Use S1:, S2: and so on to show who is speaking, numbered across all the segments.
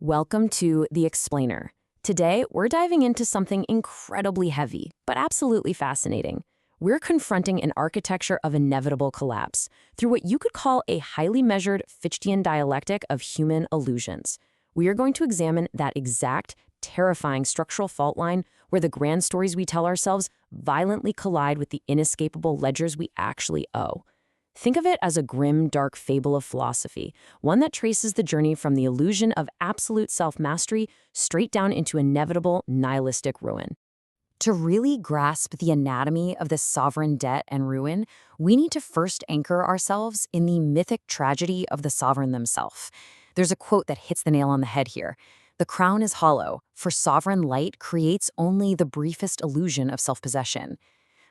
S1: Welcome to The Explainer. Today, we're diving into something incredibly heavy, but absolutely fascinating. We're confronting an architecture of inevitable collapse through what you could call a highly measured Fichtean dialectic of human illusions. We are going to examine that exact, terrifying structural fault line where the grand stories we tell ourselves violently collide with the inescapable ledgers we actually owe. Think of it as a grim, dark fable of philosophy, one that traces the journey from the illusion of absolute self-mastery straight down into inevitable, nihilistic ruin. To really grasp the anatomy of this sovereign debt and ruin, we need to first anchor ourselves in the mythic tragedy of the sovereign themselves. There's a quote that hits the nail on the head here. "The crown is hollow, for sovereign light creates only the briefest illusion of self-possession."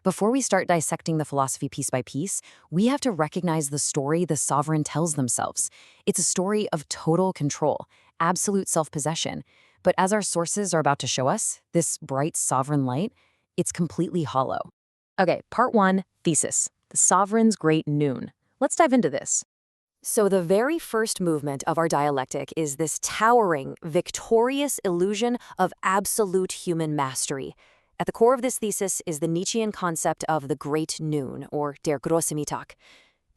S1: Before we start dissecting the philosophy piece by piece, we have to recognize the story the sovereign tells themselves. It's a story of total control, absolute self-possession. But as our sources are about to show us, this bright sovereign light, it's completely hollow. Okay, part one, thesis. The sovereign's great noon. Let's dive into this. So the very first movement of our dialectic is this towering, victorious illusion of absolute human mastery. At the core of this thesis is the Nietzschean concept of the great noon, or der große Mittag.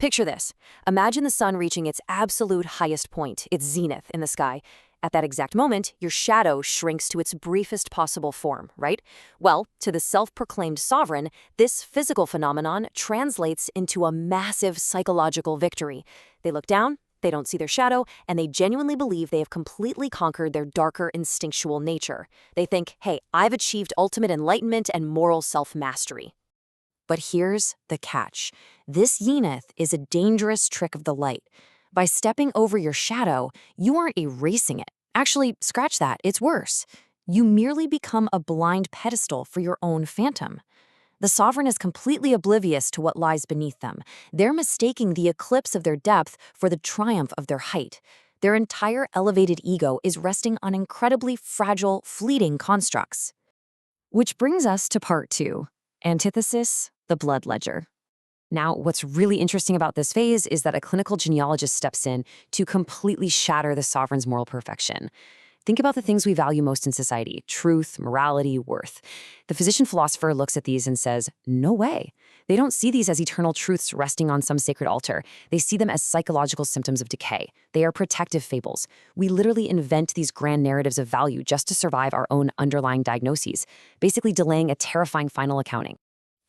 S1: Picture this. Imagine the sun reaching its absolute highest point, its zenith in the sky. At that exact moment, your shadow shrinks to its briefest possible form, right? Well, to the self-proclaimed sovereign, this physical phenomenon translates into a massive psychological victory. They look down, they don't see their shadow, and they genuinely believe they have completely conquered their darker instinctual nature. They think, hey, I've achieved ultimate enlightenment and moral self-mastery. But here's the catch. This zenith is a dangerous trick of the light. By stepping over your shadow, you aren't erasing it. Actually, scratch that, it's worse. You merely become a blind pedestal for your own phantom. The sovereign is completely oblivious to what lies beneath them. They're mistaking the eclipse of their depth for the triumph of their height. Their entire elevated ego is resting on incredibly fragile, fleeting constructs. Which brings us to part two, antithesis, the blood ledger. Now, what's really interesting about this phase is that a clinical genealogist steps in to completely shatter the sovereign's moral perfection. Think about the things we value most in society: truth, morality, worth. The physician-philosopher looks at these and says, no way. They don't see these as eternal truths resting on some sacred altar. They see them as psychological symptoms of decay. They are protective fables. We literally invent these grand narratives of value just to survive our own underlying diagnoses, basically delaying a terrifying final accounting.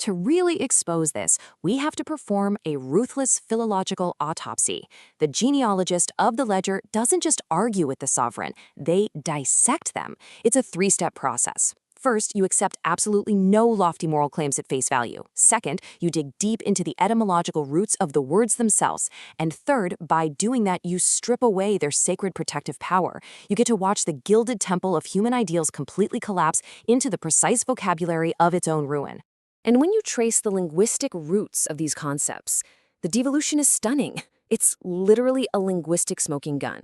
S1: To really expose this, we have to perform a ruthless philological autopsy. The genealogist of the ledger doesn't just argue with the sovereign, they dissect them. It's a three-step process. First, you accept absolutely no lofty moral claims at face value. Second, you dig deep into the etymological roots of the words themselves. And third, by doing that, you strip away their sacred protective power. You get to watch the gilded temple of human ideals completely collapse into the precise vocabulary of its own ruin. And when you trace the linguistic roots of these concepts, the devolution is stunning. It's literally a linguistic smoking gun.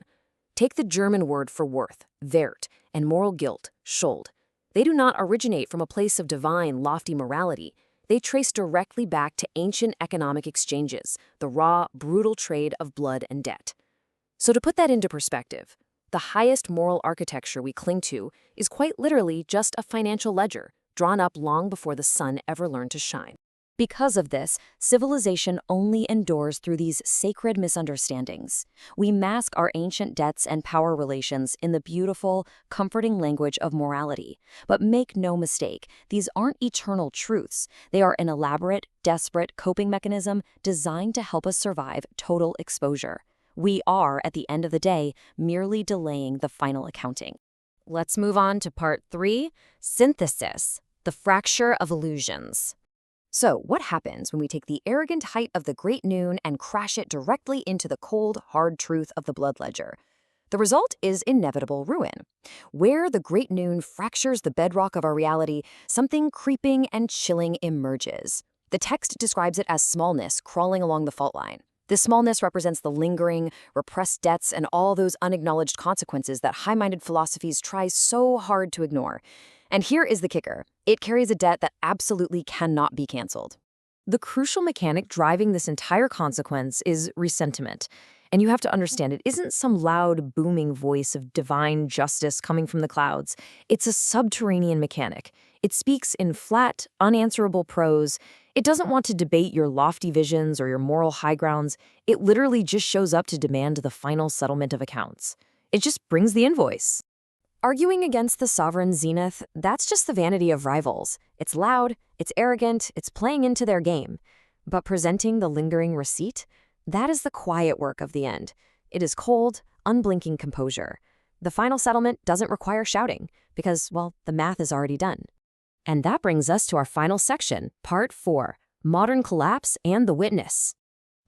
S1: Take the German word for worth, Wert, and moral guilt, Schuld. They do not originate from a place of divine, lofty morality. They trace directly back to ancient economic exchanges, the raw, brutal trade of blood and debt. So to put that into perspective, the highest moral architecture we cling to is quite literally just a financial ledger, drawn up long before the sun ever learned to shine. Because of this, civilization only endures through these sacred misunderstandings. We mask our ancient debts and power relations in the beautiful, comforting language of morality. But make no mistake, these aren't eternal truths. They are an elaborate, desperate coping mechanism designed to help us survive total exposure. We are, at the end of the day, merely delaying the final accounting. Let's move on to part three, synthesis, the fracture of illusions. So, what happens when we take the arrogant height of the great noon and crash it directly into the cold, hard truth of the blood ledger? The result is inevitable ruin. Where the great noon fractures the bedrock of our reality, something creeping and chilling emerges. The text describes it as smallness crawling along the fault line. This smallness represents the lingering, repressed debts and all those unacknowledged consequences that high-minded philosophies try so hard to ignore. And here is the kicker. It carries a debt that absolutely cannot be canceled. The crucial mechanic driving this entire consequence is resentment. And you have to understand, it isn't some loud, booming voice of divine justice coming from the clouds. It's a subterranean mechanic. It speaks in flat, unanswerable prose. It doesn't want to debate your lofty visions or your moral high grounds. It literally just shows up to demand the final settlement of accounts. It just brings the invoice. Arguing against the sovereign zenith, that's just the vanity of rivals. It's loud, it's arrogant, it's playing into their game. But presenting the lingering receipt, that is the quiet work of the end. It is cold, unblinking composure. The final settlement doesn't require shouting because, well, the math is already done. And that brings us to our final section, Part 4, Modern Collapse and the Witness.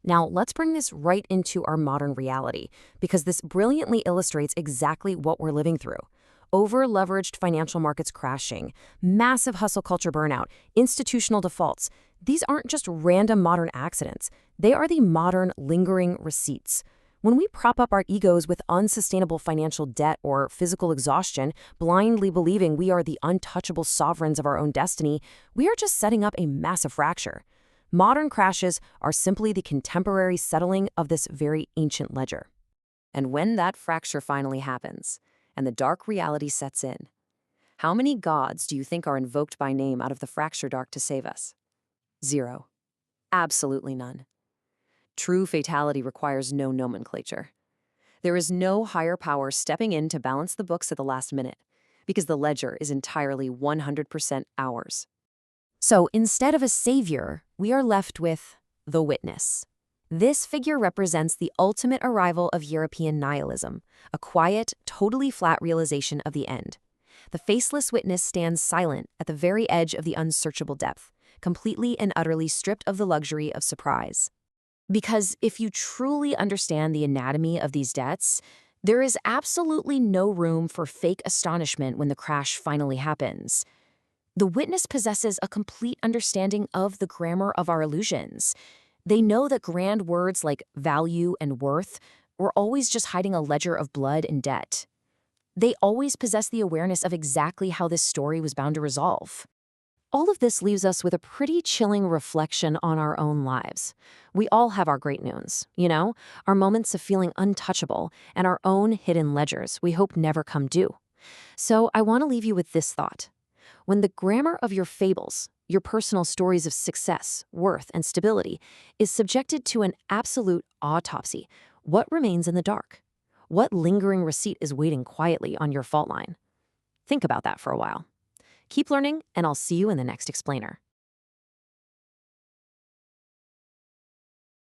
S1: Now, let's bring this right into our modern reality because this brilliantly illustrates exactly what we're living through. Over-leveraged financial markets crashing, massive hustle culture burnout, institutional defaults. These aren't just random modern accidents. They are the modern lingering receipts. When we prop up our egos with unsustainable financial debt or physical exhaustion, blindly believing we are the untouchable sovereigns of our own destiny, we are just setting up a massive fracture. Modern crashes are simply the contemporary settling of this very ancient ledger. And when that fracture finally happens, and the dark reality sets in, how many gods do you think are invoked by name out of the fracture dark to save us? 0. Absolutely none. True fatality requires no nomenclature. There is no higher power stepping in to balance the books at the last minute, because the ledger is entirely 100% ours. So instead of a savior, we are left with the witness. This figure represents the ultimate arrival of European nihilism, a quiet, totally flat realization of the end. The faceless witness stands silent at the very edge of the unsearchable depth, completely and utterly stripped of the luxury of surprise. Because if you truly understand the anatomy of these debts, there is absolutely no room for fake astonishment when the crash finally happens. The witness possesses a complete understanding of the grammar of our illusions. They know that grand words like value and worth were always just hiding a ledger of blood and debt. They always possess the awareness of exactly how this story was bound to resolve. All of this leaves us with a pretty chilling reflection on our own lives. We all have our great noons, our moments of feeling untouchable and our own hidden ledgers we hope never come due. So I want to leave you with this thought. When the grammar of your fables, your personal stories of success, worth, and stability, is subjected to an absolute autopsy, what remains in the dark? What lingering receipt is waiting quietly on your fault line? Think about that for a while. Keep learning, and I'll see you in the next explainer.